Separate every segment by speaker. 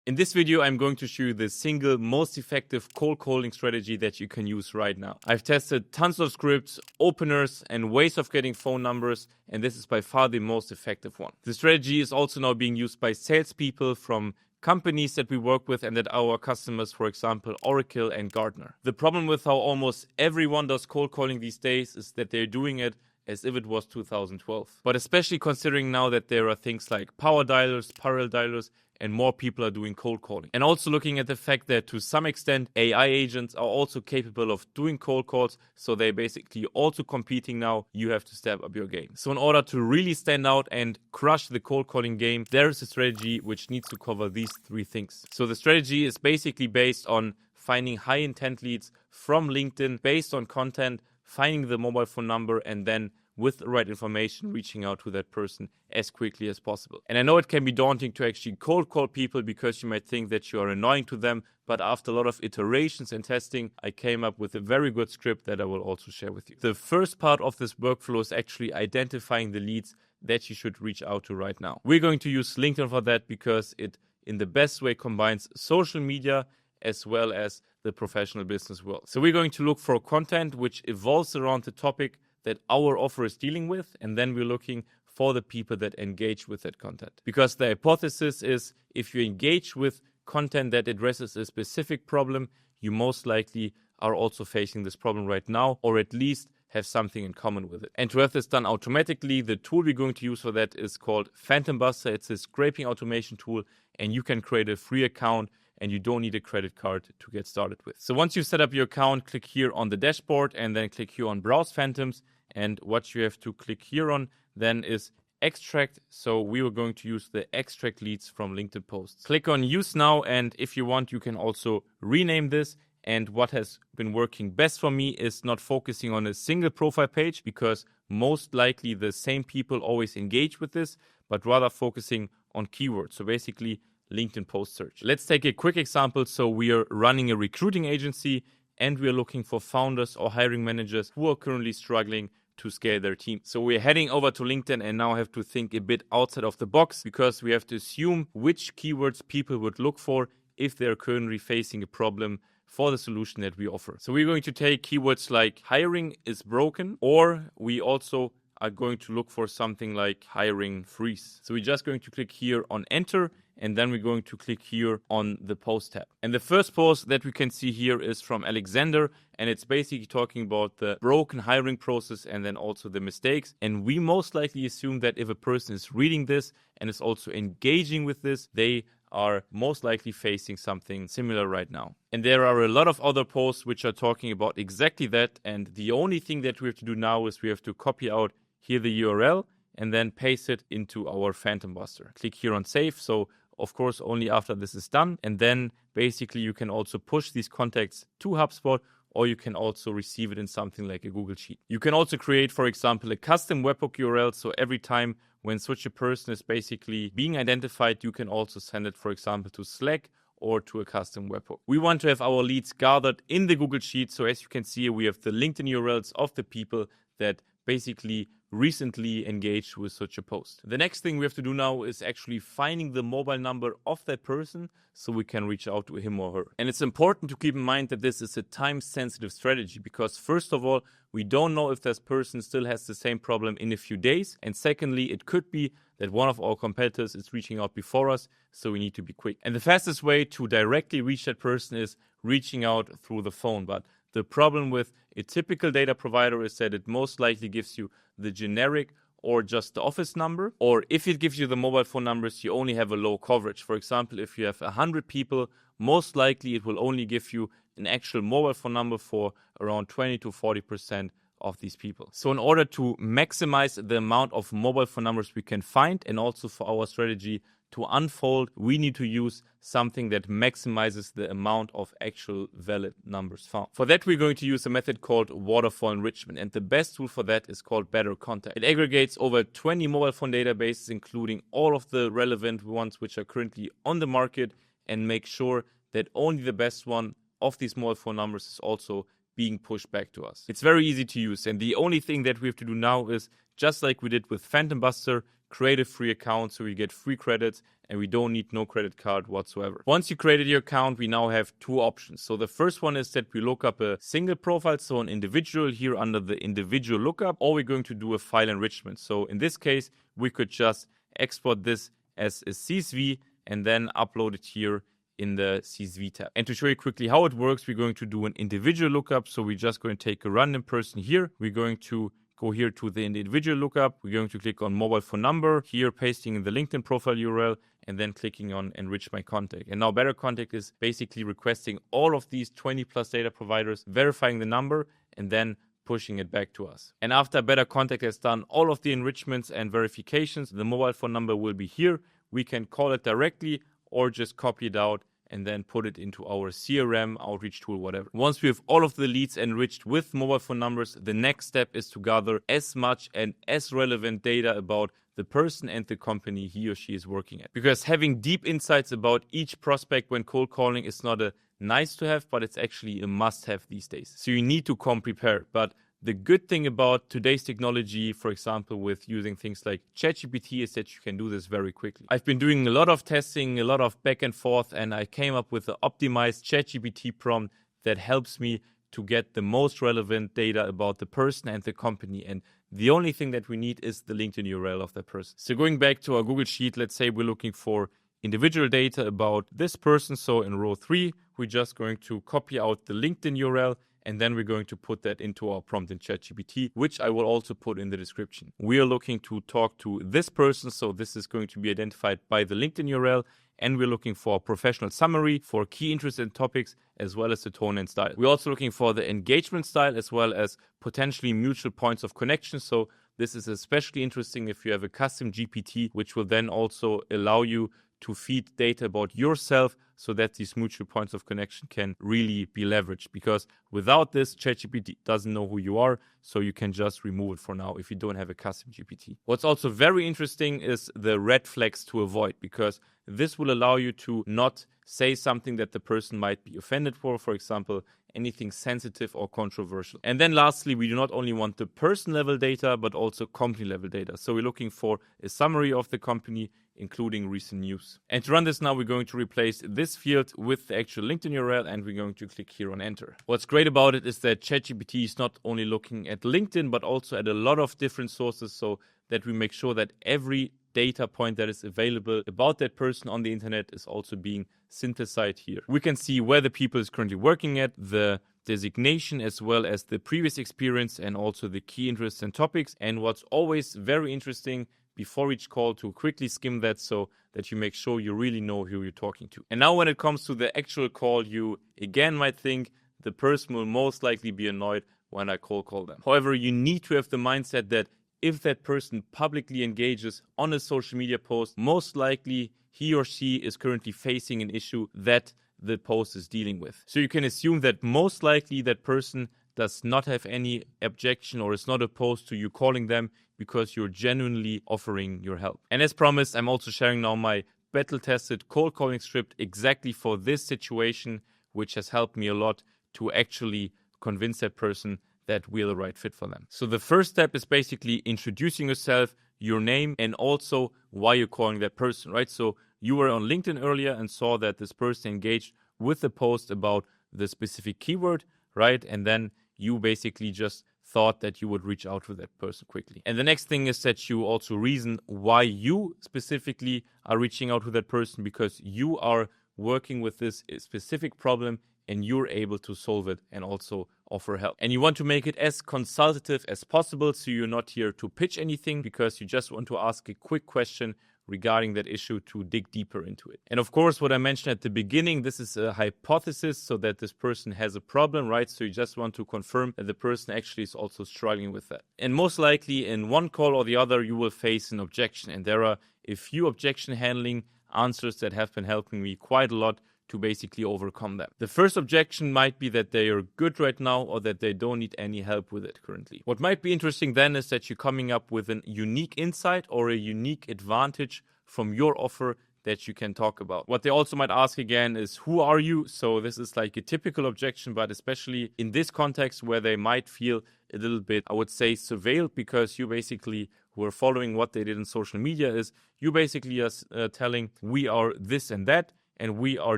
Speaker 1: In this video, I'm going to show you the single most effective cold calling strategy that you can use right now. I've tested tons of scripts, openers, and ways of getting phone numbers, and this is by far the most effective one. The strategy is also now being used by salespeople from companies that we work with and that our customers, for example, Oracle and Gartner. The problem with how almost everyone does cold calling these days is that they're doing it as if it was 2012. But especially considering now that there are things like power dialers, parallel dialers, and more people are doing cold calling. And also looking at the fact that to some extent AI agents are also capable of doing cold calls, so they're basically also competing now. You have to step up your game. So in order to really stand out and crush the cold calling game, there is a strategy which needs to cover these three things. So the strategy is basically based on finding high intent leads from LinkedIn based on content, finding the mobile phone number, and then with the right information, reaching out to that person as quickly as possible. And I know it can be daunting to actually cold call people because you might think that you are annoying to them, but after a lot of iterations and testing, I came up with a very good script that I will also share with you. The first part of this workflow is actually identifying the leads that you should reach out to right now. We're going to use LinkedIn for that because it, in the best way, combines social media as well as the professional business world. So we're going to look for content which evolves around the topic that our offer is dealing with, and then we're looking for the people that engage with that content. Because the hypothesis is if you engage with content that addresses a specific problem, you most likely are also facing this problem right now, or at least have something in common with it. And to have this done automatically, the tool we're going to use for that is called Phantom Buster. It's a scraping automation tool, and you can create a free account and you don't need a credit card to get started with. So once you set up your account, click here on the dashboard and then click here on Browse Phantoms. And what you have to click here on then is extract. So we were going to use the extract leads from LinkedIn posts. Click on use now, and if you want, you can also rename this. And what has been working best for me is not focusing on a single profile page, because most likely the same people always engage with this, but rather focusing on keywords. So basically LinkedIn post search. Let's take a quick example. So we are running a recruiting agency and we are looking for founders or hiring managers who are currently struggling to scale their team. So we're heading over to LinkedIn and now have to think a bit outside of the box, because we have to assume which keywords people would look for if they're currently facing a problem for the solution that we offer. So we're going to take keywords like hiring is broken, or we also are going to look for something like hiring freeze. So we're just going to click here on enter, and then we're going to click here on the post tab. And the first post that we can see here is from Alexander, and it's basically talking about the broken hiring process and then also the mistakes. And we most likely assume that if a person is reading this and is also engaging with this, they are most likely facing something similar right now. And there are a lot of other posts which are talking about exactly that. And the only thing that we have to do now is we have to copy out here the URL and then paste it into our Phantom Buster. Click here on save. So of course, only after this is done. And then basically you can also push these contacts to HubSpot, or you can also receive it in something like a Google Sheet. You can also create, for example, a custom webhook URL. So every time when such a person is basically being identified, you can also send it, for example, to Slack or to a custom webhook. We want to have our leads gathered in the Google Sheet. So as you can see, we have the LinkedIn URLs of the people that basically recently engaged with such a post. The next thing we have to do now is actually finding the mobile number of that person so we can reach out to him or her. And it's important to keep in mind that this is a time-sensitive strategy, because first of all, we don't know if this person still has the same problem in a few days. And secondly, it could be that one of our competitors is reaching out before us, so we need to be quick. And the fastest way to directly reach that person is reaching out through the phone. But the problem with a typical data provider is that it most likely gives you the generic or just the office number. Or if it gives you the mobile phone numbers, you only have a low coverage. For example, if you have 100 people, most likely it will only give you an actual mobile phone number for around 20 to 40% of these people. So in order to maximize the amount of mobile phone numbers we can find, and also for our strategy to unfold, we need to use something that maximizes the amount of actual valid numbers found. For that, we're going to use a method called waterfall enrichment, and the best tool for that is called Better Contact. It aggregates over 20 mobile phone databases, including all of the relevant ones which are currently on the market, and make sure that only the best one of these mobile phone numbers is also being pushed back to us. It's very easy to use, and the only thing that we have to do now is, just like we did with Phantom Buster, create a free account so we get free credits and we don't need no credit card whatsoever. Once you created your account, we now have two options. So the first one is that we look up a single profile, so an individual here under the individual lookup, or we're going to do a file enrichment. So in this case, we could just export this as a CSV and then upload it here in the CSV tab. And to show you quickly how it works, we're going to do an individual lookup. So we're just going to take a random person here. We're going to go here to the individual lookup. We're going to click on mobile phone number, here pasting in the LinkedIn profile URL, and then clicking on enrich my contact. And now Better Contact is basically requesting all of these 20 plus data providers, verifying the number, and then pushing it back to us. And after Better Contact has done all of the enrichments and verifications, the mobile phone number will be here. We can call it directly or just copy it out and then put it into our CRM, outreach tool, whatever. Once we have all of the leads enriched with mobile phone numbers, the next step is to gather as much and as relevant data about the person and the company he or she is working at. Because having deep insights about each prospect when cold calling is not a nice to have, but it's actually a must have these days. So you need to come prepared. But the good thing about today's technology, for example, with using things like ChatGPT, is that you can do this very quickly. I've been doing a lot of testing, a lot of back and forth, and I came up with an optimized ChatGPT prompt that helps me to get the most relevant data about the person and the company. And the only thing that we need is the LinkedIn URL of that person. So going back to our Google Sheet, let's say we're looking for individual data about this person. So in row 3, we're just going to copy out the LinkedIn URL, and then we're going to put that into our prompt in ChatGPT, which I will also put in the description. We are looking to talk to this person, so this is going to be identified by the LinkedIn URL, and we're looking for a professional summary for key interests and topics, as well as the tone and style. We're also looking for the engagement style, as well as potentially mutual points of connection. So this is especially interesting if you have a custom GPT, which will then also allow you to feed data about yourself so that these mutual points of connection can really be leveraged. Because without this, ChatGPT doesn't know who you are, so you can just remove it for now if you don't have a custom GPT. What's also very interesting is the red flags to avoid, because this will allow you to not say something that the person might be offended for example, anything sensitive or controversial. And then lastly, we do not only want the person level data, but also company level data. So we're looking for a summary of the company, including recent news. And to run this now, we're going to replace this field with the actual LinkedIn URL, and we're going to click here on enter. What's great about it is that ChatGPT is not only looking at LinkedIn, but also at a lot of different sources, so that we make sure that every data point that is available about that person on the internet is also being synthesized here. We can see where the people is currently working at, the designation, as well as the previous experience, and also the key interests and topics. And what's always very interesting before each call, to quickly skim that so that you make sure you really know who you're talking to. And now when it comes to the actual call, you again might think the person will most likely be annoyed when I cold call them. However, you need to have the mindset that if that person publicly engages on a social media post, most likely he or she is currently facing an issue that the post is dealing with. So you can assume that most likely that person does not have any objection or is not opposed to you calling them, because you're genuinely offering your help. And as promised, I'm also sharing now my battle-tested cold calling script exactly for this situation, which has helped me a lot to actually convince that person that we're the right fit for them. So the first step is basically introducing yourself, your name, and also why you're calling that person, right? So you were on LinkedIn earlier and saw that this person engaged with the post about the specific keyword, right? And then you basically just thought that you would reach out to that person quickly. And the next thing is that you also reason why you specifically are reaching out to that person, because you are working with this specific problem and you're able to solve it and also offer help. And you want to make it as consultative as possible, so you're not here to pitch anything, because you just want to ask a quick question regarding that issue to dig deeper into it. And of course, what I mentioned at the beginning, this is a hypothesis, so that this person has a problem, right? So you just want to confirm that the person actually is also struggling with that. And most likely in one call or the other, you will face an objection. And there are a few objection handling answers that have been helping me quite a lot to basically overcome them. The first objection might be that they are good right now, or that they don't need any help with it currently. What might be interesting then is that you're coming up with a unique insight or a unique advantage from your offer that you can talk about. What they also might ask again is, who are you? So this is like a typical objection, but especially in this context where they might feel a little bit, I would say, surveilled, because you basically who are following what they did in social media is you basically are telling we are this and that, and we are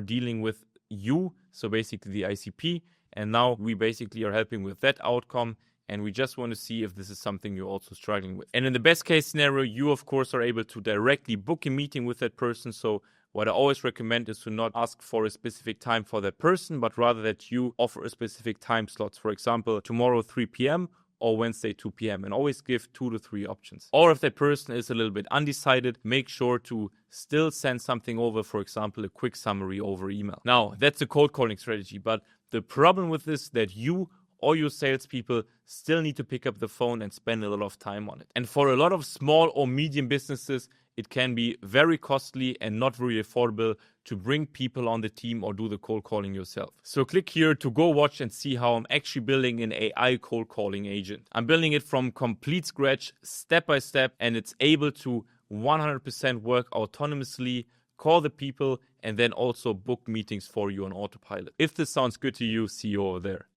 Speaker 1: dealing with you, so basically the ICP, and now we basically are helping with that outcome, and we just want to see if this is something you're also struggling with. And in the best case scenario, you of course are able to directly book a meeting with that person. So what I always recommend is to not ask for a specific time for that person, but rather that you offer a specific time slots. For example, tomorrow 3 p.m. or Wednesday 2 p.m. and always give 2 to 3 options. Or if that person is a little bit undecided, make sure to still send something over, for example, a quick summary over email. Now, that's a cold calling strategy, but the problem with this is that you or your salespeople still need to pick up the phone and spend a lot of time on it. And for a lot of small or medium businesses, it can be very costly and not really affordable to bring people on the team or do the cold calling yourself. So click here to go watch and see how I'm actually building an AI cold calling agent. I'm building it from complete scratch, step by step, and it's able to 100% work autonomously, call the people, and then also book meetings for you on autopilot. If this sounds good to you, see you over there.